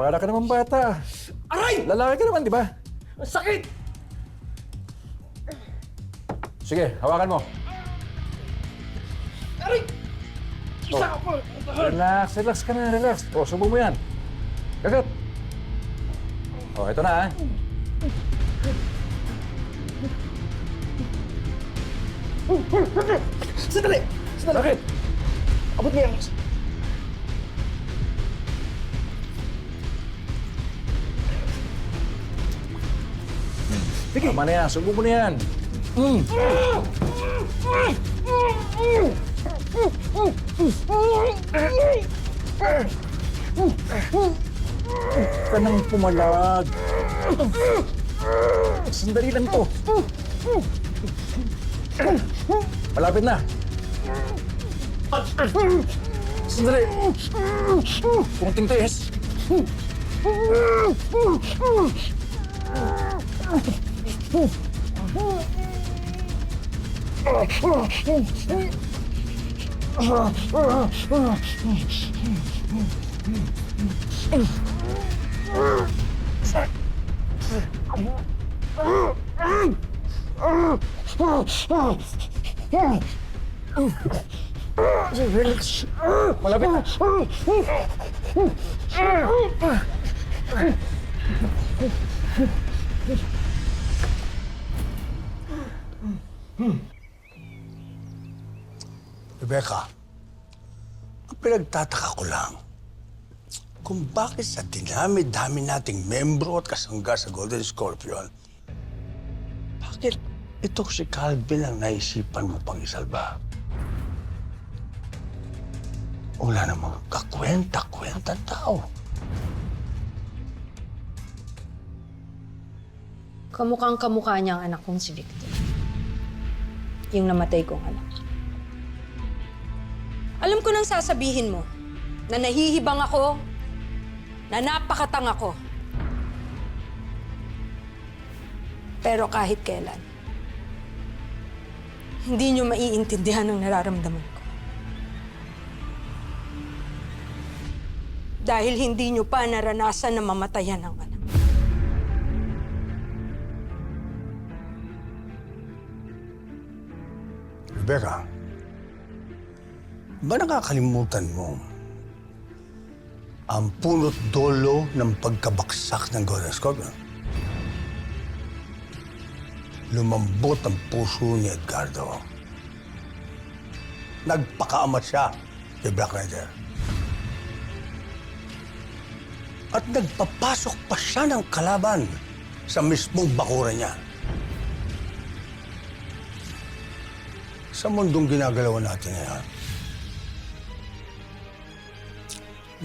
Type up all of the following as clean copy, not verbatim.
Para ka naman bata. Aray! Lalaki ka naman, di ba? Ang sakit! Sige, hawakan mo. Aray! Isa ka pa! Relax, relax ka na, relax. O, subo mo yan. Kagat. O, ito na, ha? Sandali! Sandali! Bakit? Abot niya ang... Sige. Tama na yan, subo mo na yan. Ka nang pumalag. Sandali lang to. Malapit na. Sandali. Kunting tiis. Malapit na. Rebecca, ang pinagtataka ko lang, kung bakit sa dinami-dami nating membro at kasangga sa Golden Scorpion, bakit ito si Calvin ang naisipan mo pang isalba? Wala namang kakwenta-kwentang tao. Kamukhang kamukha niya ang anak kong si Victor. Yung namatay kong anak. Alam ko nang sasabihin mo na nahihibang ako, na napakatanga ko. Pero kahit kailan, hindi niyo maiintindihan ang nararamdaman ko. Dahil hindi niyo pa naranasan na mamatayan ang anak. Rebecca, ba nakakalimutan mo ang punot dolo ng pagkabaksak ng Golden Scorpion? Lumambot ang puso ni Edgardo. Nagpakaamat siya kay Black Rider. At nagpapasok pa siya ng kalaban sa mismong bakuran niya. Sa mundong ginagalawan natin ngayon,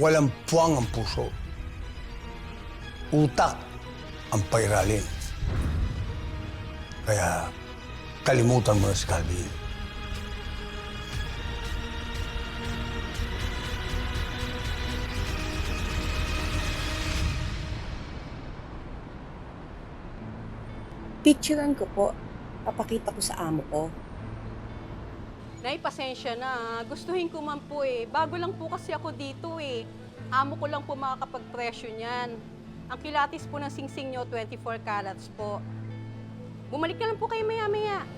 walang puwang ang puso. Utak ang pairalin. Kaya kalimutan mo na si Calvin. Picturean ko po. Papakita ko sa amo ko. Nay, pasensya na. Gustuhin ko man po eh. Bago lang po kasi ako dito eh. Amo ko lang po makakapag-presyo niyan. Ang kilatis po ng singsing nyo, 24 carats po. Bumalik ka lang po kayo maya-maya.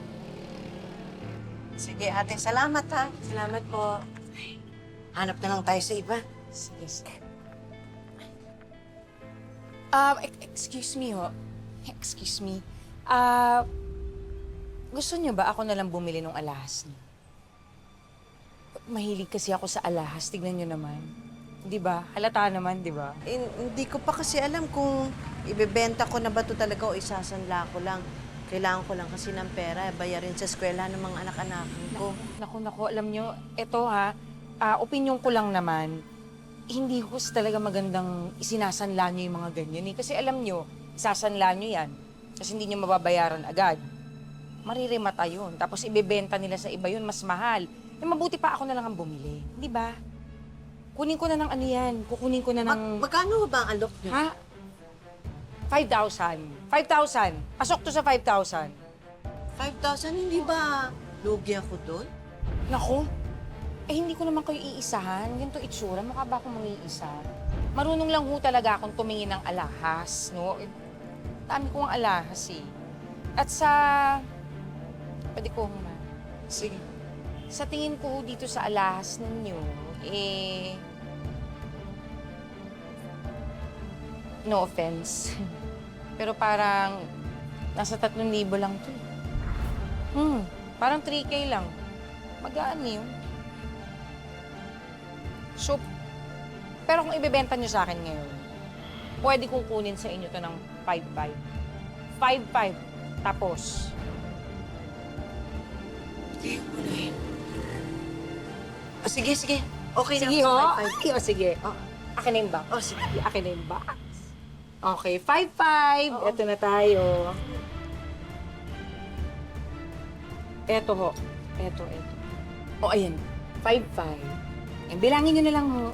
Sige, ate. Salamat, ha. Salamat po. Hanap na lang tayo sa iba. Sige, sige. Excuse me ho. Excuse me. Gusto niyo ba ako na lang bumili ng alahas niyo? Mahilig kasi ako sa alahas. Tignan niyo naman. Di ba? Halata naman, di ba? Hindi ko pa kasi alam kung ibebenta ko na ba ito talaga o isasanla ko lang. Kailangan ko lang kasi ng pera, bayarin sa eskwela ng mga anak-anakan ko. Naku, alam niyo, eto ha, opinyon ko lang naman, hindi ko talaga magandang isinasanla niyo yung mga ganyan eh. Kasi alam niyo, isasanla niyo yan. Kasi hindi niyo mababayaran agad. Maririmata yun. Tapos ibebenta nila sa iba yun, mas mahal. Eh, mabuti pa ako na lang ang bumili. Di ba? Kunin ko na ng ano yan. Kukunin ko na ng... Magkano ba ang alok niyo? Ha? 5,000. 5,000. Pasok to sa 5,000. 5,000, hindi ba lugi ako doon? Naku, eh hindi ko naman kayo iisahan. Ganito itsura, mukha ba akong mangiisa? marunong lang ho talaga akong tumingin ng alahas, no? Dami kong alahas eh. At sa... Pwede ko ma. Sige. Sa tingin ko ho dito sa alahas ninyo, eh... No offense. Pero parang nasa 3,000 lang to. Parang 3K lang. Magaan yun. So, pero kung ibebenta nyo sa akin ngayon, pwede kong kunin sa inyo to ng 5,500. 5,500. Tapos. Sige, sige. Okay Sige na. ho. 5,500. O sige. Akin na yung box. Oh, sige. Akin na yung box. Okay, 5,500. Ito na tayo. Eto ho. Eto. O, ayan. 5,500. Bilangin nyo na lang ho.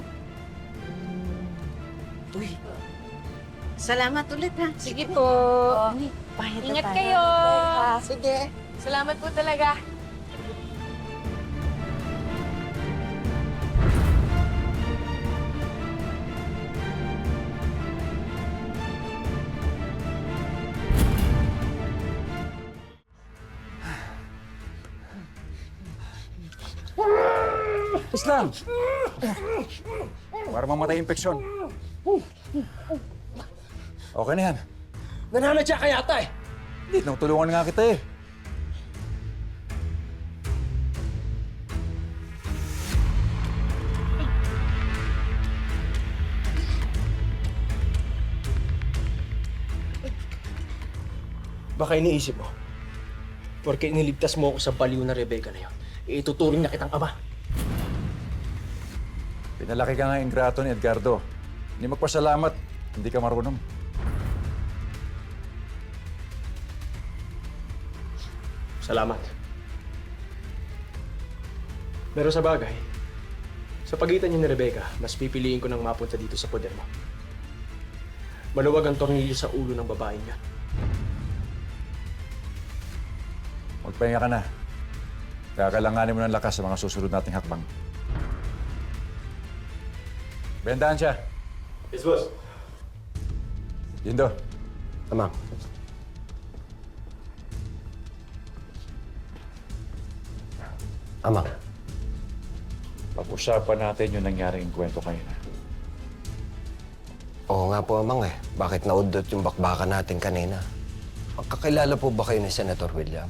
Uy. Salamat ulit, ha? Sige po. Bayad na Ingat tayo. kayo. Sige. Salamat po talaga. Islam! Para mamatay yung infeksyon. Okay na yan. Nananadya ka yata eh. Hindi, tulungan nga kita eh. Baka iniisip mo, porque iniligtas mo ako sa baliw na Rebecca na yun, ituturing na kitang ama. Pinalaki ka nga ingrato ni Edgardo. Hindi magpasalamat, hindi ka marunong. Salamat. Pero sa bagay, sa pagitan niyo ni Rebecca, mas pipiliin ko nang mapunta dito sa poder mo. Maluwag ang tornilyo sa ulo ng babaeng yan. Magpahinga ka na. Kakalanganin mo ng lakas sa mga susunod nating hakbang. Bendahan siya. Yes, boss. Lindo. Amang. Amang. Pag-usapan natin yung nangyaring kwento kayo na. Oo nga po, Amang eh. Bakit naudot yung bakbakan natin kanina? Magkakilala po ba kayo ni Senator William?